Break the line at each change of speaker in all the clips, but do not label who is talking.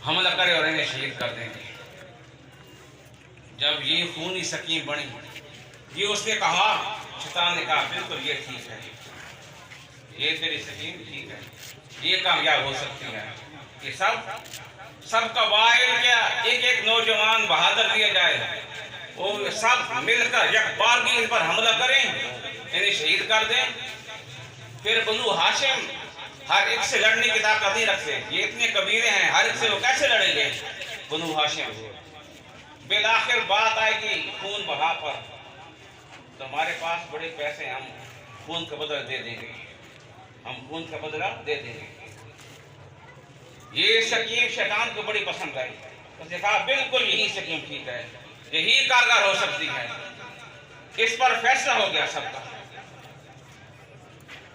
حملہ کرے اور انہیں شہید کر دیں گے۔ جب یہ خونی سکیم بنی، یہ اس نے کہا، شیطان نے کہا بالکل یہ ٹھیک ہے، یہ تیری سکیم ٹھیک ہے، یہ کامیاب ہو سکتی ہے۔ یہ سب کا وائل کیا ایک ایک نوجوان بہادر دیا جائے، وہ سب مل کر یک بارگی ان پر حملہ کریں، انہیں شہید کر دیں۔ پھر بنو ہاشم ہر ایک سے لڑنے کی طاقت نہیں رکھتے، یہ اتنے قبیلے ہیں، ہر ایک سے وہ کیسے لڑیں گے؟ بنو ہاشم بالآخر بات آئے گی خون بہا پر، تو ہمارے پاس بڑے پیسے ہیں، ہم خون کا بدلہ دے دیں گے، ہم خون کا بدلہ دے دیں گے۔ یہ سکیم شیطان کو بڑی پسند آئی، اس نے کہا بالکل یہی سکیم ٹھیک ہے، یہی کارگر ہو سکتی ہے۔ اس پر فیصلہ ہو گیا سب کا،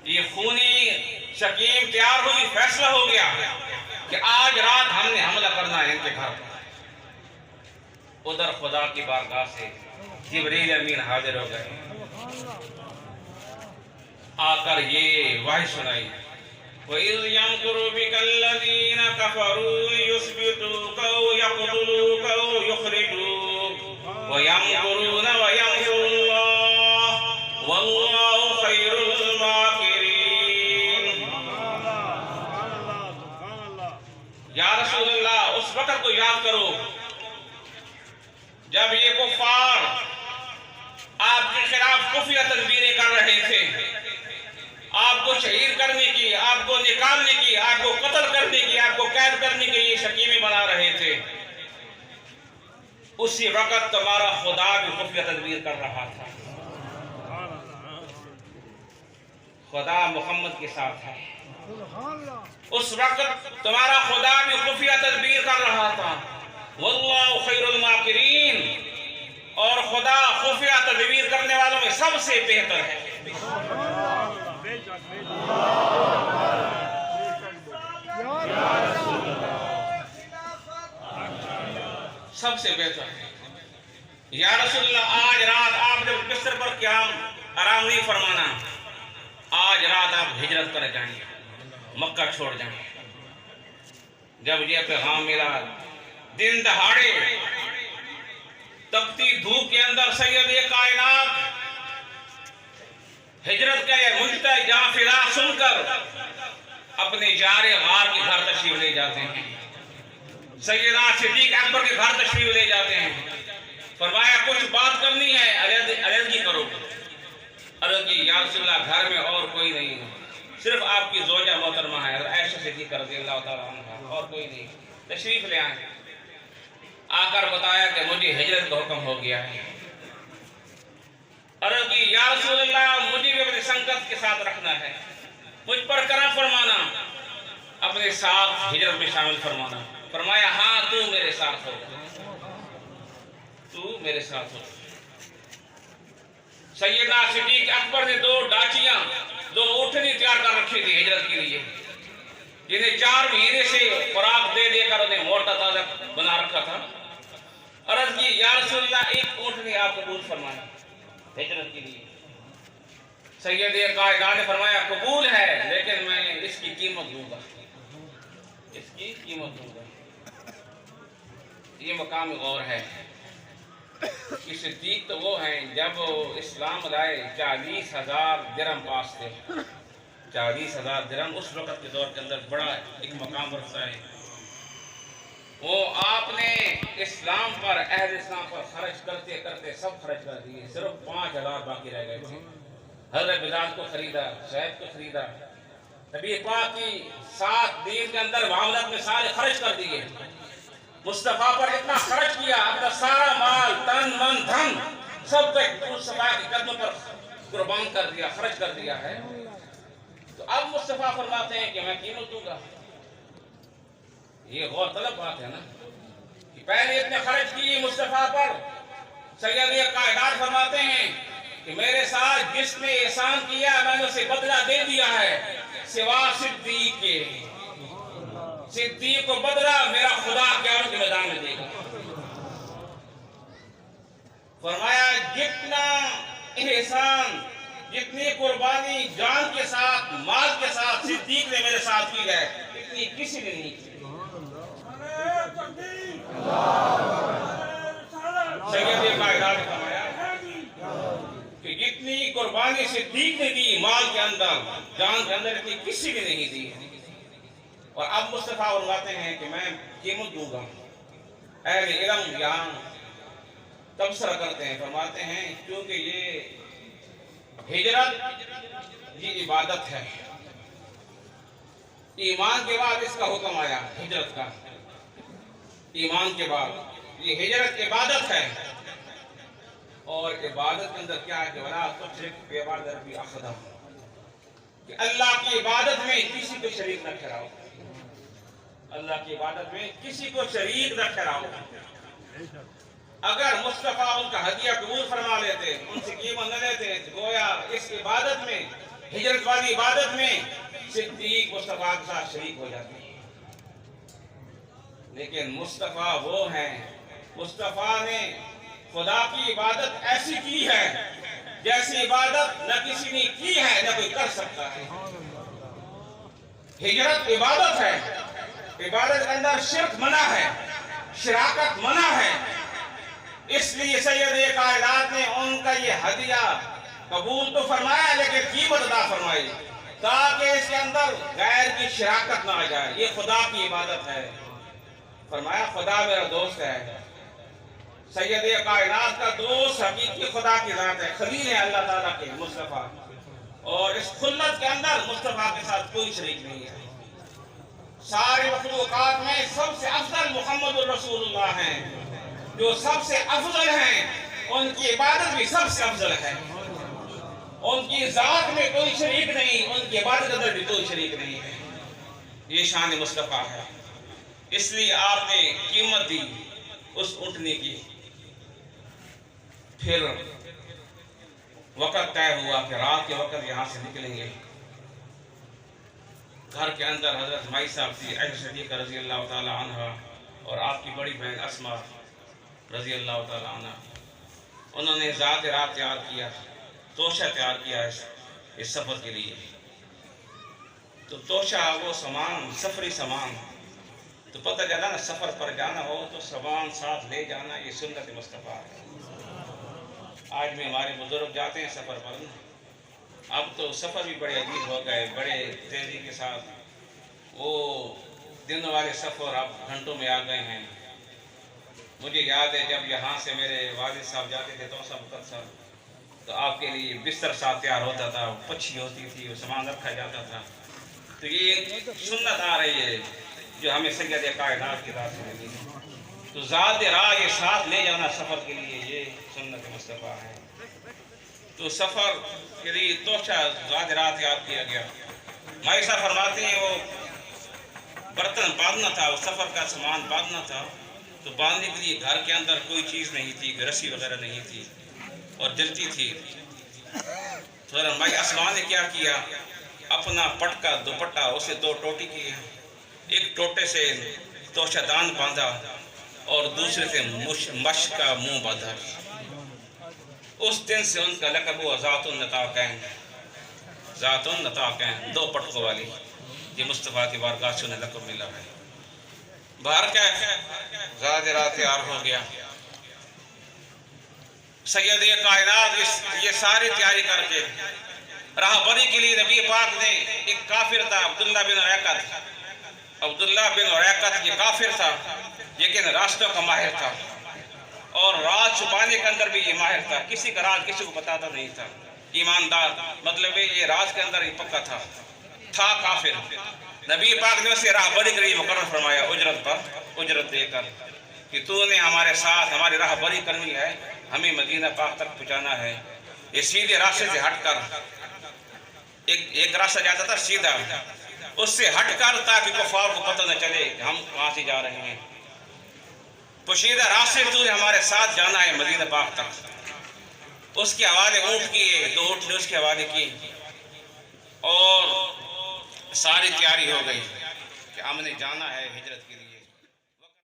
یہ خونی سکیم تیار ہوئی، فیصلہ ہو گیا کہ آج رات ہم نے حملہ کرنا ہے ان کے گھر پر۔ ادھر خدا کی بارگاہ سے جبریل امین حاضر ہو گئے، آ کر یہ وحی سنائی، وَإِذْ يَمْكُرُ بِكَ الَّذِينَ كَفَرُوا يُثْبِتُوكَ أَوْ يَقْتُلُوكَ أَوْ يُخْرِجُوكَ وَيَمْكُرُونَ وَيَمْكُرُ اللَّهُ وَاللَّهُ خَيْرُ الْمَاكِرِينَ۔ یا رسول اللہ، اس وقت کو یاد کرو جب یہ کفار آپ کے خلاف خفیہ تدبیریں کر رہے تھے، آپ کو شہید کرنے کی، آپ کو نکالنے کی، آپ کو قتل کرنے کی، آپ کو قید کرنے کی یہ سکیمیں بنا رہے تھے۔ اسی وقت تمہارا خدا بھی خفیہ تدبیر کر رہا تھا۔ خدا محمد کے ساتھ ہے، اس وقت تمہارا خدا بھی خفیہ تدبیر کر رہا تھا۔ واللہ خیر الماکرین، اور خدا خفیہ تدبیر کرنے والوں میں سب سے بہتر ہے۔ سب سے بہتر ہے۔ یا رسول اللہ، آج رات آپ نے بستر پر قیام آرام نہیں فرمانا، آج رات آپ ہجرت کر جائیں، مکہ چھوڑ جائیں۔ جب یہ پیغام ملا، دن دہاڑے تپتی دھوپ کے اندر سید کائنات ہجرت کا یہ منتہی جہاں فضا سن کر اپنے جار غار کے گھر تشریف لے جاتے ہیں، سیدنا صدیق اکبر کے گھر تشریف لے جاتے ہیں۔ فرمایا کچھ بات کرنی ہے، علیحدگی کرو۔ عرض کی یا رسول اللہ، گھر میں اور کوئی نہیں ہے، صرف آپ کی زوجہ محترمہ ہے عائشہ صدیقہ رضی اللہ تعالیٰ عنہ، اور کوئی نہیں، تشریف لے آئیں۔ آ کر بتایا کہ مجھے ہجرت کا حکم ہو گیا ہے۔ عرض کی یا رسول اللہ، مجھے بھی اپنی سنگت کے ساتھ رکھنا ہے، مجھ پر کرم فرمانا، اپنے ساتھ ہجرت میں شامل فرمانا۔ فرمایا ہاں، تو میرے ساتھ ہوگا، تو میرے ساتھ ہوگا۔ سیدنا صدیق اکبر نے دو ڈاچیاں، دو اونٹنی تیار کر رکھی تھی ہجرت کے لیے، جنہیں 4 مہینے سے خوراک دے دے کر انہیں موٹا تازہ بنا رکھا تھا۔ عرض کی یا رسول اللہ، ایک اونٹنی آپ قبول فرمائیں ہجرت کے لیے۔ سید کائنات نے فرمایا قبول ہے، لیکن میں اس کی قیمت دوں گا، اس کی قیمت دوں گا۔ یہ مقام غور ہے کہ صدیق تو وہ ہیں جب اسلام لائے 40,000 درہم پاس تھے۔ 40,000 درہم اس وقت کے دور کے اندر بڑا ایک مقام رکھتا ہے۔ وہ آپ نے اسلام پر، اہل اسلام پر خرچ کرتے کرتے سب خرچ کر دیے، صرف 5,000 باقی رہ گئے تھے۔ حضرت بلال کو خریدا، شعیب کو خریدا، نبی پاک کی 7 دن کے اندر معاملات میں سارے خرچ کر دیے۔ مصطفیٰ پر اتنا خرچ کیا، اپنا سارا مال، تن من دھن سب تک مصطفیٰ کے قدموں پر قربان کر دیا، خرچ کر دیا ہے۔ تو اب مصطفیٰ فرماتے ہیں کہ میں قیمت دوں گا۔ یہ غور طلب بات ہے نا، کہ پہلے اتنے خرچ کیے مصطفیٰ پر۔ سید کائنات فرماتے ہیں کہ میرے ساتھ جس نے احسان کیا میں نے اسے بدلہ دے دیا ہے، سوا صدیق کے۔ صدیق کو بدلہ میرا خدا قیامت کے میدان میں دے گا۔ فرمایا جتنا احسان، جتنی قربانی جان کے ساتھ مال کے ساتھ صدیق نے میرے ساتھ کی ہے اتنی کسی نے نہیں کی۔ سید کائنات نے فرمایا کہ جتنی قربانی صدیق نے دی مال کے اندر جان کے اندر اتنی کسی نے نہیں دی۔ اور اب مصطفیٰ فرماتے ہیں کہ میں قیمت دوں گا۔ اہل علم یہاں تبصرہ کرتے ہیں، فرماتے ہیں کیونکہ یہ ہجرت یہ عبادت ہے، ایمان کے بعد اس کا حکم آیا ہجرت کا، ایمان کے بعد یہ ہجرت عبادت ہے، اور عبادت کے اندر کیا ہے کہ وَلَا تُشْرِكْ بِعِبَادَتِي أَحَدًا، کہ اللہ کی عبادت میں کسی کو شریک نہ ٹھہراؤ، اللہ کی عبادت میں کسی کو شریک نہ ٹھہراؤ۔ اگر مصطفیٰ ان کا ہدیہ قبول فرما لیتے، ان سے قیمت نہ لیتے، گویا اس عبادت میں ہجرت والی عبادت میں صدیق مصطفیٰ کے ساتھ شریک ہو جاتے ہیں۔ لیکن مصطفیٰ وہ ہیں، مصطفیٰ نے خدا کی عبادت ایسی کی ہے جیسی عبادت نہ کسی نے کی ہے نہ کوئی کر سکتا ہے۔ ہجرت عبادت ہے، عبادت کے اندر شرک منع ہے، شراکت منع ہے، اس لیے سید کائنات نے ان کا یہ ہدیہ قبول تو فرمایا لیکن قیمت ادا فرمائی تاکہ اس کے اندر غیر کی شراکت نہ آ جائے۔ یہ خدا کی عبادت ہے۔ فرمایا خدا میرا دوست ہے، سید کائنات کا دوست حقیقی خدا کی ذات ہے، خلیل ہے اللہ تعالیٰ کے مصطفیٰ، اور اس خلت کے اندر مصطفیٰ کے ساتھ کوئی شریک نہیں ہے۔ سارے مخلوقات میں سب سے افضل محمد الرسول اللہ ہیں، جو سب سے افضل ہیں، ان کی عبادت بھی سب سے افضل ہے، ان کی ذات میں کوئی شریک نہیں، ان کی عبادت اندر بھی کوئی شریک نہیں ہے۔ یہ شان مصطفیٰ ہے، اس لیے آپ نے قیمت دی اس اونٹنی کی۔ پھر وقت طے ہوا کہ رات کے وقت یہاں سے نکلیں گے۔ گھر کے اندر حضرت مائی صاحب تھی عائشہ صدیقہ رضی اللہ تعالی عنہ اور آپ کی بڑی بہن اسما رضی اللہ تعالی عنہ، انہوں نے ذات رات تیار کیا، توشہ تیار کیا اس سفر کے لیے۔ تو توشہ وہ سامان، سفری سامان، تو پتہ چلا نا سفر پر جانا ہو تو سامان ساتھ لے جانا، یہ سنت مصطفیٰ ہے۔ آج بھی ہمارے بزرگ جاتے ہیں سفر پر، اب تو سفر بھی بڑے عجیب ہو گئے، بڑے تیزی کے ساتھ، وہ دن والے سفر اب گھنٹوں میں آ گئے ہیں۔ مجھے یاد ہے جب یہاں سے میرے والد صاحب جاتے تھے توسا مقدسہ، تو آپ کے لیے بستر ساتھ تیار ہوتا تھا، پچھی ہوتی تھی، وہ سامان رکھا جاتا تھا۔ تو یہ سنت آ رہی ہے جو ہمیں سید کائنات کی ذات سے ملی ہے۔ تو ذات راہ یہ ساتھ لے جانا سفر کے لیے، یہ سنت مصطفیٰ ہے۔ تو سفر کے لیے توشہ ذات راہ تیار کیا گیا۔ مائی صاحب فرماتے ہیں وہ برتن باندھنا تھا، وہ سفر کا سامان باندھنا تھا، تو باندھنے کے لیے گھر کے اندر کوئی چیز نہیں تھی، رسی وغیرہ نہیں تھی اور جلتی تھی۔ تو مائی اسما نے کیا کیا، اپنا پٹکا دوپٹہ اسے دو ٹوٹی کیے، ایک ٹوٹے سے توشہ دان باندھا اور دوسرے سے مشک کا منہ باندھا۔ اس دن سے ان کا لقب ہوا ذات النطاقین، ذات النطاقین، دو پٹکوں والی۔ یہ مصطفیٰ کی بارگاہ سے انہیں لقب ملا ہے۔ باہر کیا ذات رات تیار ہو گیا، سید کائنات یہ ساری تیاری کر کے راہ بری کے لیے نبی پاک نے، ایک کافر تھا عبداللہ بن عریقت، عبداللہ بن عریقت یہ کافر تھا لیکن راستوں کا ماہر تھا، اور راز چھپانے کے اندر بھی یہ ماہر تھا، کسی کا راز کسی کو بتاتا نہیں تھا، ایماندار، مطلب یہ راز کے اندر ہی پکا تھا کافر۔ نبی پاک نے اسے راہ بری کے لیے مقرر فرمایا اجرت پر، اجرت دے کر، کہ تو نے ہمارے ساتھ ہماری راہ بری کرنی ہے، ہمیں مدینہ پاک تک پہنچانا ہے۔ یہ سیدھے راستے سے ہٹ کر، ایک راستہ جاتا تھا سیدھا، اس سے ہٹ کر تاکہ کفار کو پتہ نہ چلے کہ ہم کہاں سے جا رہے ہیں، پوشیدہ راستے تو نے ہمارے ساتھ جانا ہے مدینہ پاک تک۔ اس کے حوالے اونٹ کیے، دو اونٹ نے اس کے حوالے کی، اور ساری تیاری ہو گئی کہ ہم نے جانا ہے ہجرت کی